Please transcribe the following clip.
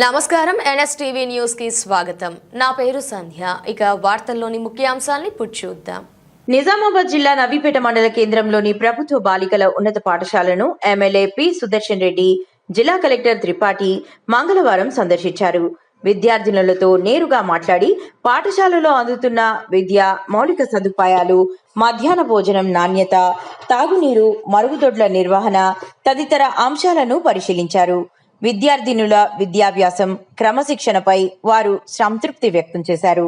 నమస్కారం NSTV news కి స్వాగతం. నా పేరు సంధ్య. ఇక వార్తల్లోని ముఖ్యాంశాలను ఇప్పుడు చూద్దాం. నిజామాబాద్ జిల్లా నవీపేట మండల కేంద్రంలోని ప్రభుత్వ బాలికల ఉన్నత పాఠశాలను ఎమ్మెల్యే పి సుదర్శన్ రెడ్డి, జిల్లా కలెక్టర్ త్రిపాఠి మంగళవారం సందర్శించారు. విద్యార్థినులతో నేరుగా మాట్లాడి పాఠశాలలో అందుతున్న విద్య, మౌలిక సదుపాయాలు, మధ్యాహ్న భోజనం నాణ్యత, తాగునీరు, మరుగుదొడ్ల నిర్వహణ తదితర అంశాలను పరిశీలించారు. విద్యార్థినుల విద్యాభ్యాసం, క్రమశిక్షణపై వారు సంతృప్తి వ్యక్తం చేశారు.